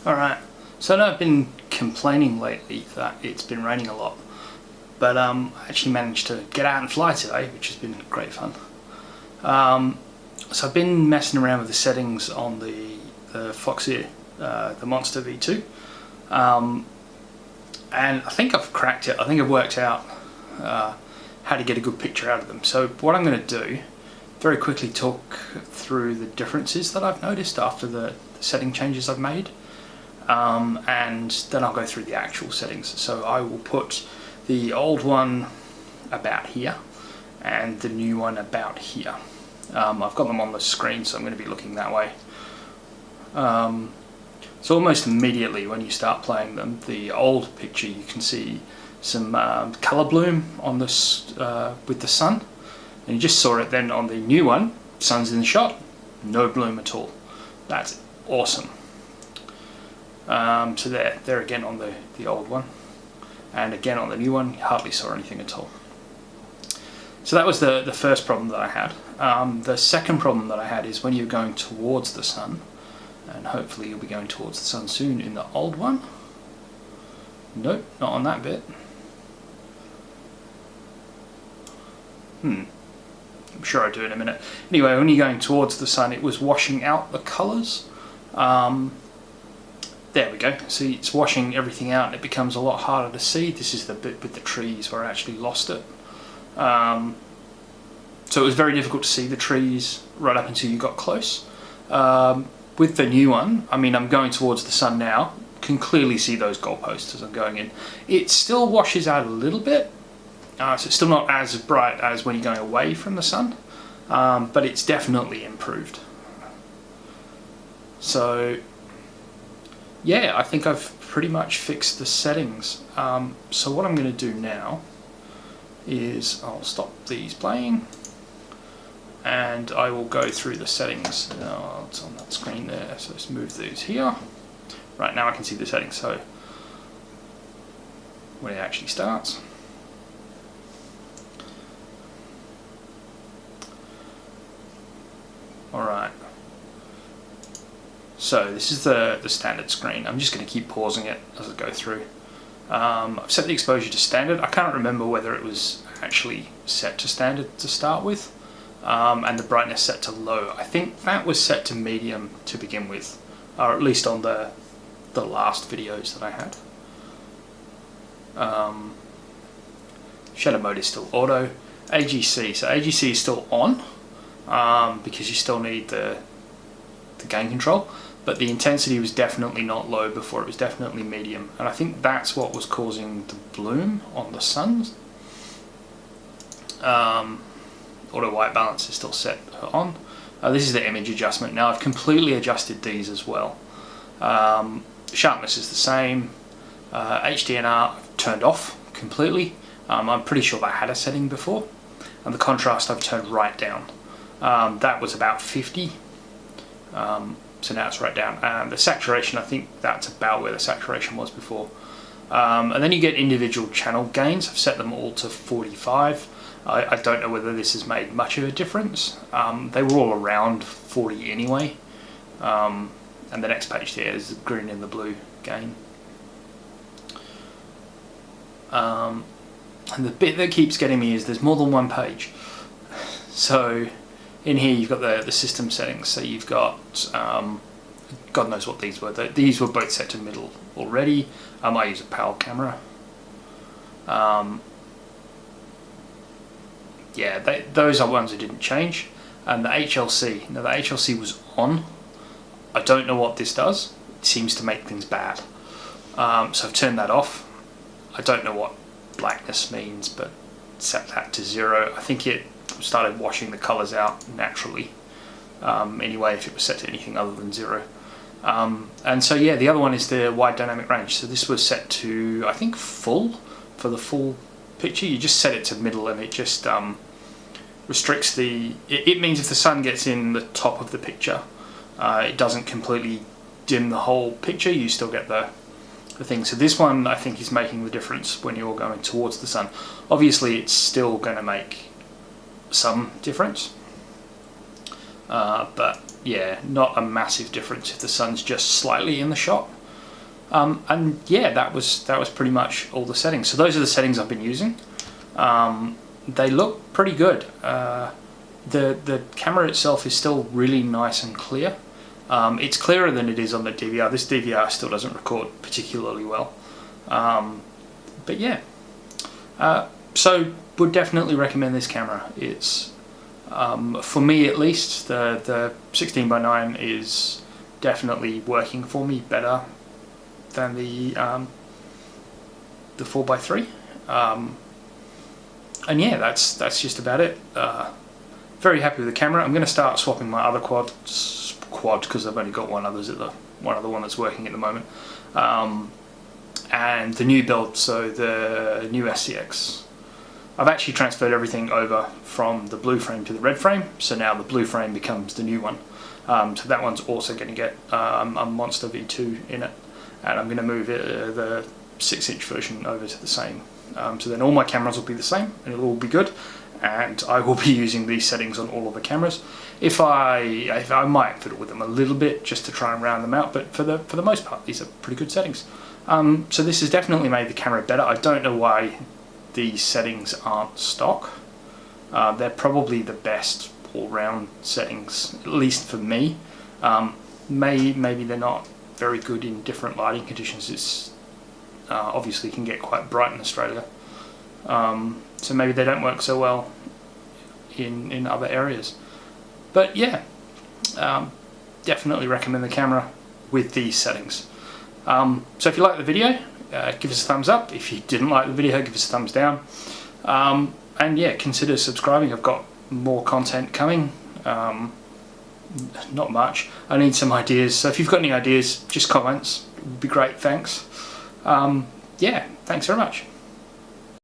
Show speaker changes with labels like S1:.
S1: Alright, so I know I've been complaining lately that it's been raining a lot, but I actually managed to get out and fly today, which has been great fun. So I've been messing around with the settings on the Foxeer, the Monster V2, and I think I've cracked it. I think I've worked out how to get a good picture out of them. So what I'm going to do, very quickly talk through the differences that I've noticed after the setting changes I've made. And then I'll go through the actual settings. So I will put the old one about here and the new one about here. I've got them on the screen, so I'm going to be looking that way. So almost immediately when you start playing them, the old picture, you can see some colour bloom on this with the sun, and you just saw it then on the new one. Sun's in the shot, no bloom at all. That's awesome. So there again on the old one, and again on the new one, you hardly saw anything at all. So that was the first problem that I had. The second problem that I had is when you're going towards the sun, and hopefully you'll be going towards the sun soon in the old one. Nope, not on that bit. I'm sure I'll do it in a minute. Anyway, when you're going towards the sun, it was washing out the colours. There we go. See, it's washing everything out and it becomes a lot harder to see. This is the bit with the trees where I actually lost it. So it was very difficult to see the trees right up until you got close. With the new one, I mean, I'm going towards the sun now, can clearly see those goalposts as I'm going in. It still washes out a little bit, so it's still not as bright as when you're going away from the sun, but it's definitely improved. So yeah, I think I've pretty much fixed the settings. So what I'm going to do now is I'll stop these playing and I will go through the settings. It's on that screen there, so let's move these here. Right, now I can see the settings, so when it actually starts. Alright. So this is the standard screen. I'm just going to keep pausing it as I go through. I've set the exposure to standard. I can't remember whether it was actually set to standard to start with, and the brightness set to low. I think that was set to medium to begin with, or at least on the last videos that I had. Shadow mode is still auto. AGC, so AGC is still on, because you still need the gain control, but the intensity was definitely not low before, it was definitely medium, and I think that's what was causing the bloom on the suns. Auto white balance is still set on. This is the image adjustment. Now I've completely adjusted these as well. Sharpness is the same. HDNR I've turned off completely. I'm pretty sure that had a setting before, and the contrast I've turned right down. That was about 50. So now it's right down, and the saturation, I think that's about where the saturation was before. And then you get individual channel gains. I've set them all to 45. I don't know whether this has made much of a difference. They were all around 40 anyway. And the next page there is the green and the blue gain. And the bit that keeps getting me is there's more than one page. So in here you've got the system settings, so you've got, God knows what these were. These were both set to middle already. I use a PAL camera. Yeah, those are ones that didn't change. And the HLC, now the HLC was on. I don't know what this does. It seems to make things bad. So I've turned that off. I don't know what blackness means, but set that to 0. I think it started washing the colours out naturally. Anyway, if it was set to anything other than 0. And so yeah, the other one is the wide dynamic range. So this was set to, I think, full for the full picture. You just set it to middle and it just restricts the, it means if the sun gets in the top of the picture, it doesn't completely dim the whole picture, you still get the thing. So this one I think is making the difference when you're going towards the sun. Obviously it's still going to make some difference, but yeah, not a massive difference if the sun's just slightly in the shot. And yeah, that was pretty much all the settings. So those are the settings I've been using. They look pretty good. The camera itself is still really nice and clear. It's clearer than it is on the DVR. This DVR still doesn't record particularly well. But yeah, so would definitely recommend this camera. It's for me at least, the 16:9 is definitely working for me better than the 4x3. And yeah, that's just about it. Very happy with the camera. I'm going to start swapping my other quad because I've only got one other one that's working at the moment. And the new build, so the new SCX. I've actually transferred everything over from the blue frame to the red frame, so now the blue frame becomes the new one. So that one's also going to get a Monster V2 in it, and I'm going to move the 6-inch version over to the same. So then all my cameras will be the same, and it'll all be good. And I will be using these settings on all of the cameras. If I might fiddle with them a little bit just to try and round them out, but for the most part, these are pretty good settings. So this has definitely made the camera better. I don't know why these settings aren't stock. They're probably the best all-round settings, at least for me. Maybe they're not very good in different lighting conditions. It's obviously can get quite bright in Australia. So maybe they don't work so well in other areas. But yeah, definitely recommend the camera with these settings. So if you like the video, give us a thumbs up. If you didn't like the video, give us a thumbs down. And yeah, consider subscribing. I've got more content coming. Not much. I need some ideas. So if you've got any ideas, just comments. It would be great. Thanks. Yeah, thanks very much.